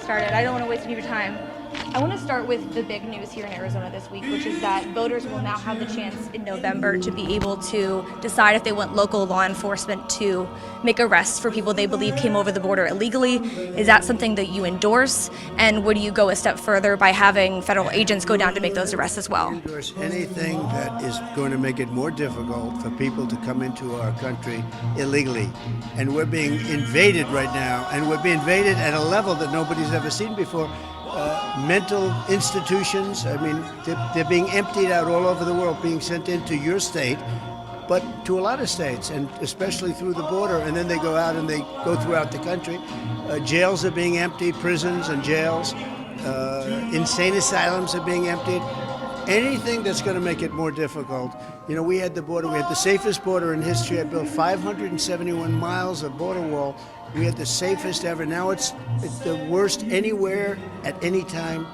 started. I don't want to waste any of your time. I want to start with the big news here in Arizona this week, which is that voters will now have the chance in November to be able to decide if they want local law enforcement to make arrests for people they believe came over the border illegally. Is that something that you endorse? And would you go a step further by having federal agents go down to make those arrests as well? I endorse anything that is going to make it more difficult for people to come into our country illegally. And we're being invaded right now, and we're being invaded at a level that nobody's ever seen before. Mental institutions, I mean, they're being emptied out all over the world, being sent into your state, but to a lot of states, and especially through the border, and then they go out and they go throughout the country. Jails are being emptied, prisons and jails. Insane asylums are being emptied. Anything that's going to make it more difficult. You know, we had the border, we had the safest border in history. I built 571 miles of border wall. We had the safest ever. Now it's the worst anywhere at any time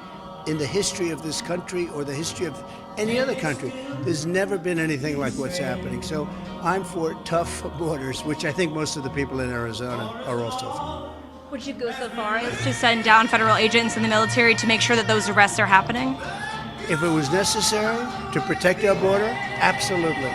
in the history of this country or the history of any other country. There's never been anything like what's happening. So I'm for tough borders, which I think most of the people in Arizona are also for. Would you go so far as to send down federal agents in the military to make sure that those arrests are happening? If it was necessary to protect our border, absolutely.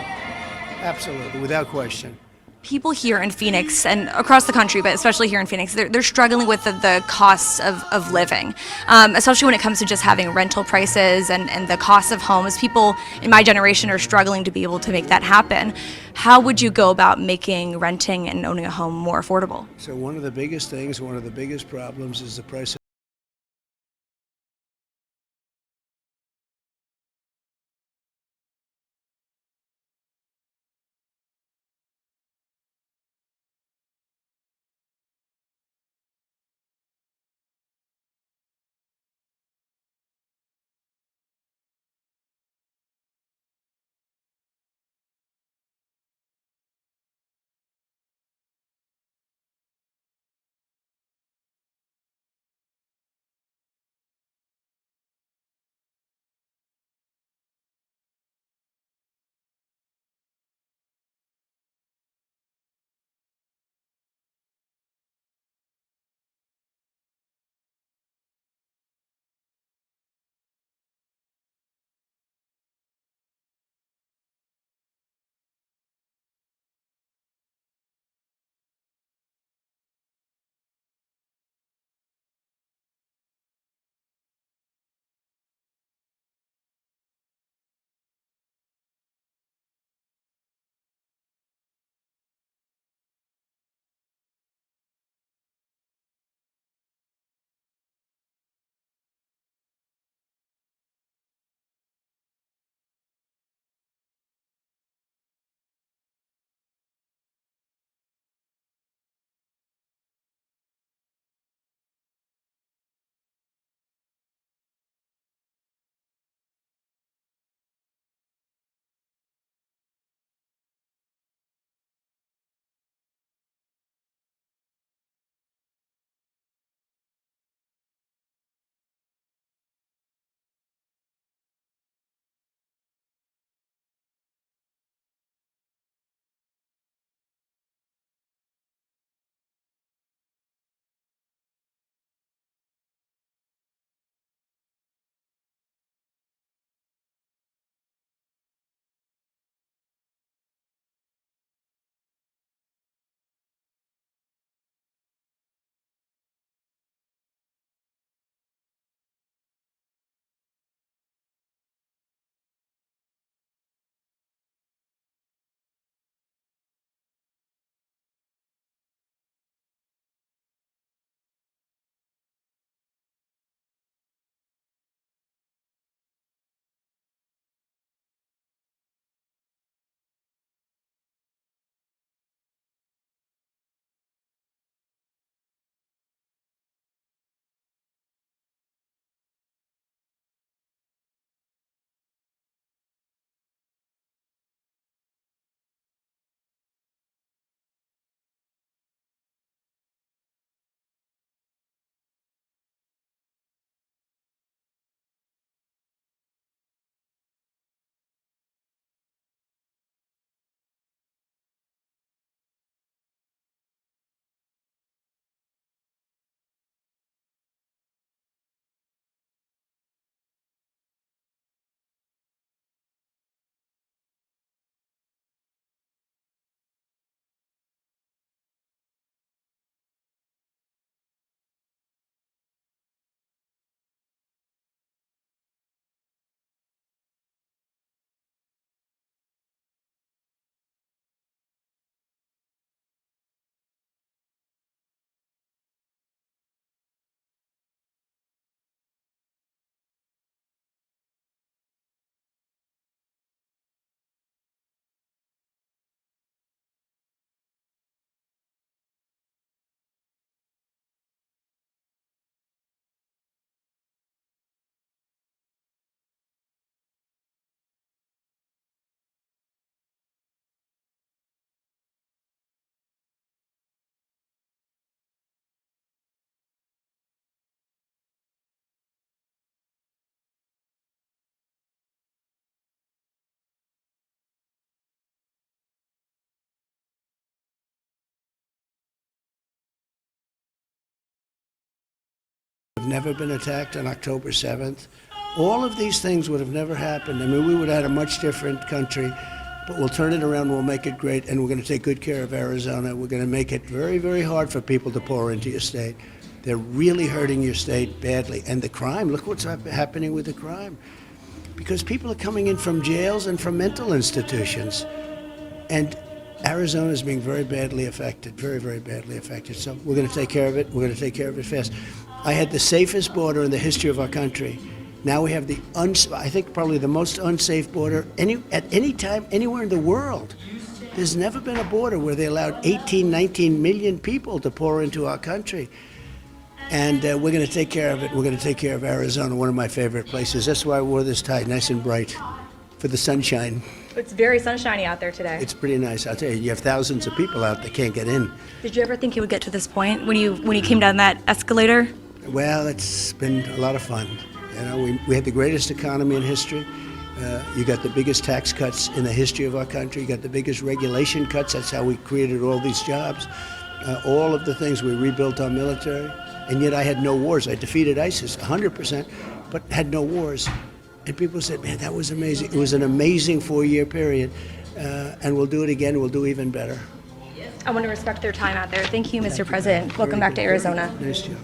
Absolutely, without question. People here in Phoenix and across the country, but especially here in Phoenix, they're struggling with the costs of living, especially when it comes to just having rental prices and the cost of homes. People in my generation are struggling to be able to make that happen. How would you go about making renting and owning a home more affordable? So one of the biggest things, one of the biggest problems is the price have never been attacked on October 7th. All of these things would have never happened. I mean, we would have had a much different country, but we'll turn it around, we'll make it great, and we're going to take good care of Arizona. We're going to make it very, very hard for people to pour into your state. They're really hurting your state badly. And the crime, look what's happening with the crime. Because people are coming in from jails and from mental institutions. And Arizona is being very badly affected, very, very badly affected. So we're going to take care of it. We're going to take care of it fast. I had the safest border in the history of our country. Now we have the, I think, probably the most unsafe border at any time, anywhere in the world. There's never been a border where they allowed 18, 19 million people to pour into our country. And we're going to take care of it. We're going to take care of Arizona, one of my favorite places. That's why I wore this tie, nice and bright, for the sunshine. It's very sunshiny out there today. It's pretty nice. I'll tell you, you have thousands of people out that can't get in. Did you ever think you would get to this point when you came down that escalator? Well, it's been a lot of fun. You know, we had the greatest economy in history. You got the biggest tax cuts in the history of our country. You got the biggest regulation cuts. That's how we created all these jobs. All of the things, we rebuilt our military. And yet I had no wars. I defeated ISIS 100%, but had no wars. And people said, man, that was amazing. It was an amazing 4-year period. And we'll do it again. We'll do even better. I want to respect their time out there. Thank you, Mr. President. Welcome back to Arizona. Nice job.